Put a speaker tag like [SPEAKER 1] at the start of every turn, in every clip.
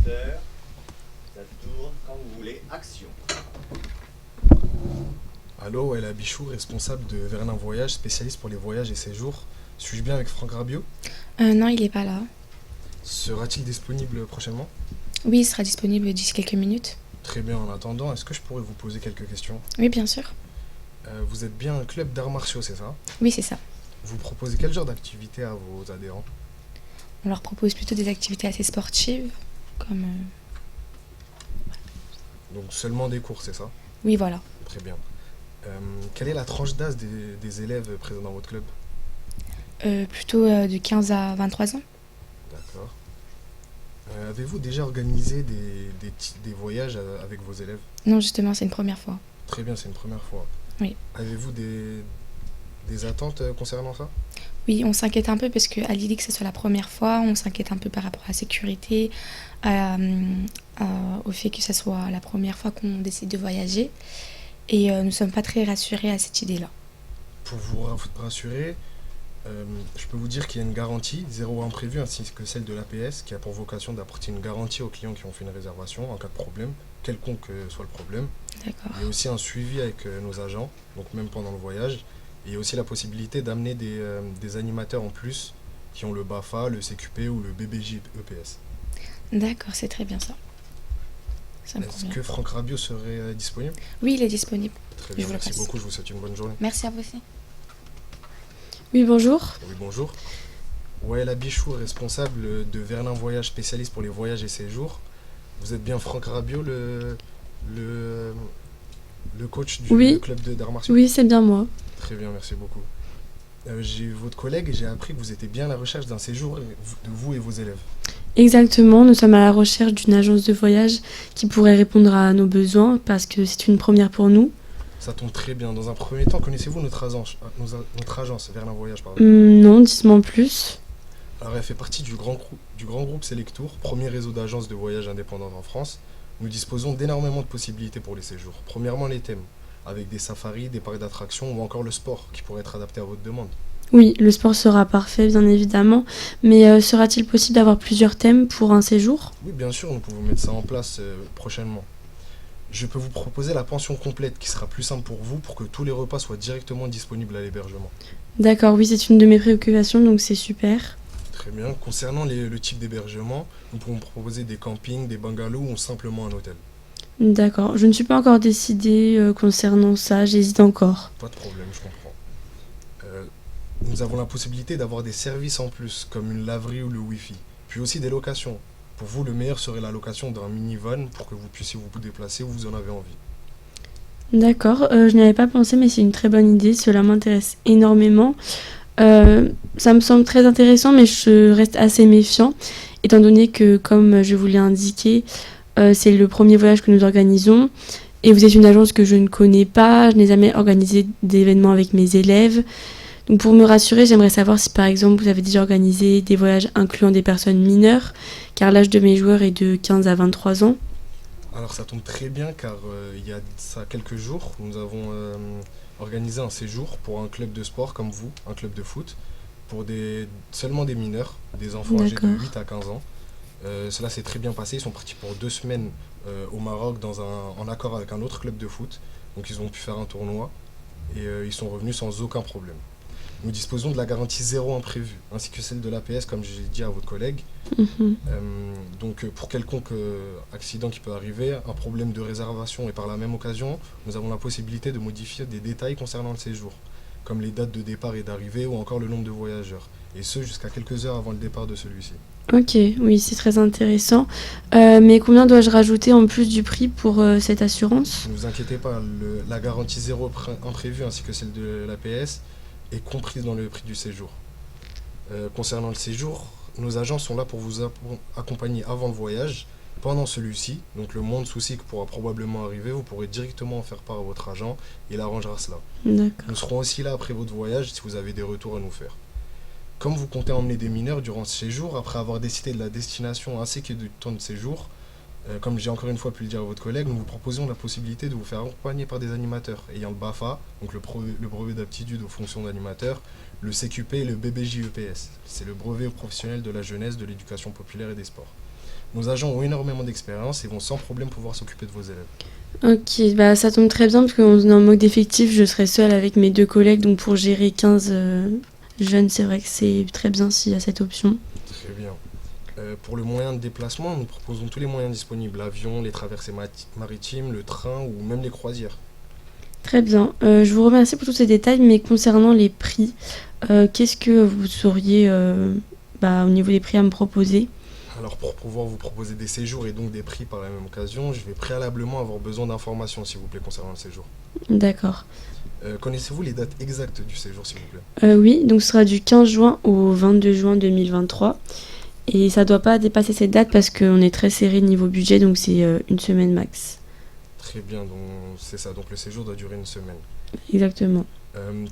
[SPEAKER 1] projecteur. Ça tourne quand vous voulez. Action.
[SPEAKER 2] Allô, elle Bichou, responsable de Vernin Voyage, spécialiste pour les voyages et séjours. Suis-je bien avec Franck Rabiot?
[SPEAKER 3] Non, il n'est pas là.
[SPEAKER 2] Sera-t-il disponible prochainement?
[SPEAKER 3] Oui, il sera disponible d'ici quelques minutes.
[SPEAKER 2] Très bien, en attendant, est-ce que je pourrais vous poser quelques questions?
[SPEAKER 3] Oui, bien sûr.
[SPEAKER 2] Vous êtes bien un club d'arts martiaux, c'est ça?
[SPEAKER 3] Oui, c'est ça.
[SPEAKER 2] Vous proposez quel genre d'activité à vos adhérents?
[SPEAKER 3] On leur propose plutôt des activités assez sportives, comme...
[SPEAKER 2] Donc seulement des cours, c'est ça?
[SPEAKER 3] Oui, voilà.
[SPEAKER 2] Très bien. Quelle est la tranche d'âge des élèves présents dans votre club?
[SPEAKER 3] Plutôt de 15 à 23 ans.
[SPEAKER 2] D'accord. Avez-vous déjà organisé des voyages avec vos élèves?
[SPEAKER 3] Non, justement, c'est une première fois.
[SPEAKER 2] Très bien, c'est une première fois.
[SPEAKER 3] Oui.
[SPEAKER 2] Avez-vous des attentes concernant ça?
[SPEAKER 3] Oui, on s'inquiète un peu parce qu'à l'idée que ce soit la première fois, on s'inquiète un peu par rapport à la sécurité, au fait que ce soit la première fois qu'on décide de voyager. Et nous ne sommes pas très rassurés à cette idée-là.
[SPEAKER 2] Pour vous rassurer, je peux vous dire qu'il y a une garantie, zéro imprévu, ainsi que celle de l'APS, qui a pour vocation d'apporter une garantie aux clients qui ont fait une réservation en cas de problème, quelconque soit le problème.
[SPEAKER 3] D'accord.
[SPEAKER 2] Il y a aussi un suivi avec nos agents, donc même pendant le voyage. Et il y a aussi la possibilité d'amener des animateurs en plus qui ont le BAFA, le CQP ou le BBJ EPS.
[SPEAKER 3] D'accord, c'est très bien ça. Ça me
[SPEAKER 2] Est-ce
[SPEAKER 3] convient.
[SPEAKER 2] que Franck Rabiot serait disponible?
[SPEAKER 3] Oui, il est disponible.
[SPEAKER 2] Très
[SPEAKER 3] Je
[SPEAKER 2] bien,
[SPEAKER 3] vous le
[SPEAKER 2] merci
[SPEAKER 3] passe.
[SPEAKER 2] beaucoup, je vous souhaite une bonne journée.
[SPEAKER 3] Merci à vous aussi.
[SPEAKER 4] Oui, bonjour.
[SPEAKER 2] Oui, bonjour. Wael Bichou, responsable de Vernin Voyage, spécialiste pour les voyages et séjours. Vous êtes bien Franck Rabiot, le coach du
[SPEAKER 4] Oui.
[SPEAKER 2] club d'arts martiaux?
[SPEAKER 4] Oui, c'est bien moi.
[SPEAKER 2] Très bien, merci beaucoup. J'ai eu votre collègue et j'ai appris que vous étiez bien à la recherche d'un séjour de vous et vos élèves.
[SPEAKER 4] Exactement, nous sommes à la recherche d'une agence de voyage qui pourrait répondre à nos besoins parce que c'est une première pour nous.
[SPEAKER 2] Ça tombe très bien. Dans un premier temps, connaissez-vous notre agence Vernin Voyage, pardon?
[SPEAKER 4] Non, dites-moi en plus.
[SPEAKER 2] Alors, elle fait partie du grand groupe Selectour, premier réseau d'agences de voyage indépendantes en France. Nous disposons d'énormément de possibilités pour les séjours. Premièrement, les thèmes, avec des safaris, des parcs d'attractions ou encore le sport qui pourrait être adapté à votre demande.
[SPEAKER 4] Oui, le sport sera parfait, bien évidemment, mais sera-t-il possible d'avoir plusieurs thèmes pour un séjour?
[SPEAKER 2] Oui, bien sûr, nous pouvons mettre ça en place prochainement. Je peux vous proposer la pension complète qui sera plus simple pour vous pour que tous les repas soient directement disponibles à l'hébergement.
[SPEAKER 4] D'accord, oui, c'est une de mes préoccupations, donc c'est super.
[SPEAKER 2] Très bien. Concernant le type d'hébergement, nous pouvons proposer des campings, des bungalows ou simplement un hôtel.
[SPEAKER 4] D'accord, je ne suis pas encore décidée concernant ça, j'hésite encore.
[SPEAKER 2] Pas de problème, je comprends. Nous avons la possibilité d'avoir des services en plus, comme une laverie ou le Wi-Fi. Puis aussi des locations. Pour vous, le meilleur serait la location d'un minivan pour que vous puissiez vous déplacer où vous en avez envie.
[SPEAKER 4] D'accord, je n'y avais pas pensé, mais c'est une très bonne idée, cela m'intéresse énormément. Ça me semble très intéressant, mais je reste assez méfiant, étant donné que, comme je vous l'ai indiqué, c'est le premier voyage que nous organisons, et vous êtes une agence que je ne connais pas, je n'ai jamais organisé d'événements avec mes élèves. Donc pour me rassurer, j'aimerais savoir si par exemple vous avez déjà organisé des voyages incluant des personnes mineures, car l'âge de mes joueurs est de 15 à 23 ans.
[SPEAKER 2] Alors ça tombe très bien car il y a ça quelques jours, nous avons organisé un séjour pour un club de sport comme vous, un club de foot, pour seulement des mineurs, des enfants âgés de
[SPEAKER 4] D'accord.
[SPEAKER 2] 8 à 15 ans. Cela s'est très bien passé, ils sont partis pour 2 semaines au Maroc en accord avec un autre club de foot. Donc ils ont pu faire un tournoi et ils sont revenus sans aucun problème. Nous disposons de la garantie zéro imprévu, ainsi que celle de l'APS, comme j'ai dit à votre collègue.
[SPEAKER 4] Mhm.
[SPEAKER 2] Donc pour quelconque accident qui peut arriver, un problème de réservation et par la même occasion, nous avons la possibilité de modifier des détails concernant le séjour, comme les dates de départ et d'arrivée ou encore le nombre de voyageurs, et ce jusqu'à quelques heures avant le départ de celui-ci.
[SPEAKER 4] Ok, oui, c'est très intéressant. Mais combien dois-je rajouter en plus du prix pour cette assurance?
[SPEAKER 2] Ne vous inquiétez pas, la garantie zéro imprévue ainsi que celle de l'APS est comprise dans le prix du séjour. Concernant le séjour, nos agents sont là pour vous accompagner avant le voyage, pendant celui-ci, donc le moindre souci qui pourra probablement arriver, vous pourrez directement en faire part à votre agent, il arrangera cela.
[SPEAKER 4] D'accord.
[SPEAKER 2] Nous serons aussi là après votre voyage si vous avez des retours à nous faire. Comme vous comptez emmener des mineurs durant ce séjour, après avoir décidé de la destination ainsi que du temps de séjour, comme j'ai encore une fois pu le dire à votre collègue, nous vous proposons la possibilité de vous faire accompagner par des animateurs ayant le BAFA, donc le brevet d'aptitude aux fonctions d'animateur, le CQP et le BBJ EPS. C'est le brevet professionnel de la jeunesse, de l'éducation populaire et des sports. Nos agents ont énormément d'expérience et vont sans problème pouvoir s'occuper de vos élèves.
[SPEAKER 4] Ok, bah ça tombe très bien parce qu'on est en manque d'effectifs, je serai seule avec mes 2 collègues, donc pour gérer 15 jeunes, c'est vrai que c'est très bien s'il y a cette option.
[SPEAKER 2] Très bien. Pour le moyen de déplacement, nous proposons tous les moyens disponibles, l'avion, les traversées maritimes, le train ou même les croisières.
[SPEAKER 4] Très bien, je vous remercie pour tous ces détails, mais concernant les prix, qu'est-ce que vous sauriez au niveau des prix à me proposer?
[SPEAKER 2] Alors pour pouvoir vous proposer des séjours et donc des prix par la même occasion, je vais préalablement avoir besoin d'informations s'il vous plaît concernant le séjour.
[SPEAKER 4] D'accord.
[SPEAKER 2] Connaissez-vous les dates exactes du séjour s'il vous plaît?
[SPEAKER 4] Oui, donc ce sera du 15 juin au 22 juin 2023. Et ça doit pas dépasser cette date parce qu'on est très serré niveau budget, donc c'est une semaine max.
[SPEAKER 2] Très bien, donc c'est ça, donc le séjour doit durer une semaine.
[SPEAKER 4] Exactement.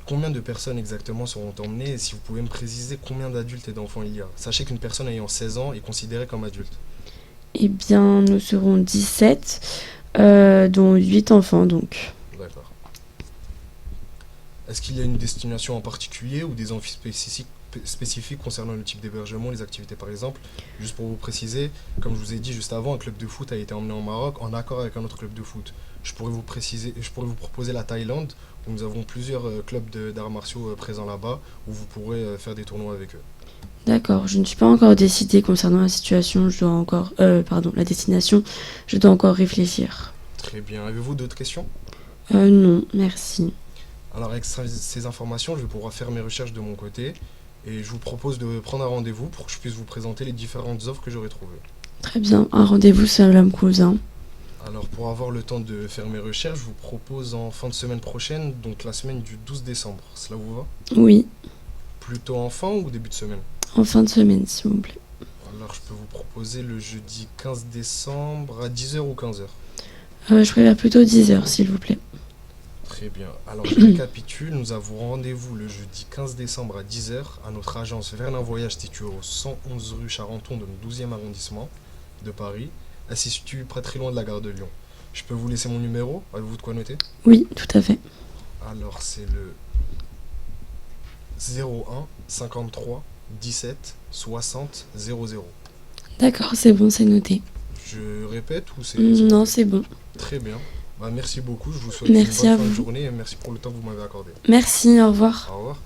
[SPEAKER 2] Combien de personnes exactement seront emmenées et si vous pouvez me préciser combien d'adultes et d'enfants il y a? Sachez qu'une personne ayant 16 ans est considérée comme adulte.
[SPEAKER 4] Eh bien, nous serons 17, dont 8 enfants, donc.
[SPEAKER 2] D'accord. Est-ce qu'il y a une destination en particulier ou des envies spécifiques concernant le type d'hébergement, les activités par exemple? Juste pour vous préciser, comme je vous ai dit juste avant, un club de foot a été emmené au Maroc en accord avec un autre club de foot. Je pourrais vous proposer la Thaïlande, où nous avons plusieurs clubs d'arts martiaux présents là-bas, où vous pourrez faire des tournois avec eux.
[SPEAKER 4] D'accord, je ne suis pas encore décidée concernant la situation, la destination, je dois encore réfléchir.
[SPEAKER 2] Très bien. Avez-vous d'autres questions?
[SPEAKER 4] Non, merci.
[SPEAKER 2] Alors avec ces informations, je vais pouvoir faire mes recherches de mon côté et je vous propose de prendre un rendez-vous pour que je puisse vous présenter les différentes offres que j'aurai trouvées.
[SPEAKER 4] Très bien, un rendez-vous, cela me convient.
[SPEAKER 2] Alors pour avoir le temps de faire mes recherches, je vous propose en fin de semaine prochaine, donc la semaine du 12 décembre. Cela vous va?
[SPEAKER 4] Oui,
[SPEAKER 2] Plutôt en fin ou début de semaine?
[SPEAKER 4] en fin de semaine, s'il vous plaît.
[SPEAKER 2] Alors je peux vous proposer le jeudi 15 décembre à 10 h ou 15 h.
[SPEAKER 4] Je préfère plutôt 10 heures, s'il vous plaît.
[SPEAKER 2] Très bien. Alors je récapitule, nous avons rendez-vous le jeudi 15 décembre à 10 h à notre agence Verlin Voyage située au 111 rue Charenton dans le 12e arrondissement de Paris. Elle se situe pas très loin de la gare de Lyon. Je peux vous laisser mon numéro? Avez-vous de quoi noter?
[SPEAKER 4] Oui, tout à fait.
[SPEAKER 2] Alors c'est le 01 53 17 60 00.
[SPEAKER 4] D'accord, c'est bon, c'est noté.
[SPEAKER 2] Je répète ou c'est
[SPEAKER 4] Non,
[SPEAKER 2] noté?
[SPEAKER 4] c'est bon.
[SPEAKER 2] Très bien. Merci beaucoup, je vous souhaite
[SPEAKER 4] Merci
[SPEAKER 2] une
[SPEAKER 4] à
[SPEAKER 2] bonne fin de
[SPEAKER 4] vous.
[SPEAKER 2] journée et merci pour le temps que vous m'avez accordé.
[SPEAKER 4] Merci, au revoir.
[SPEAKER 2] Au revoir.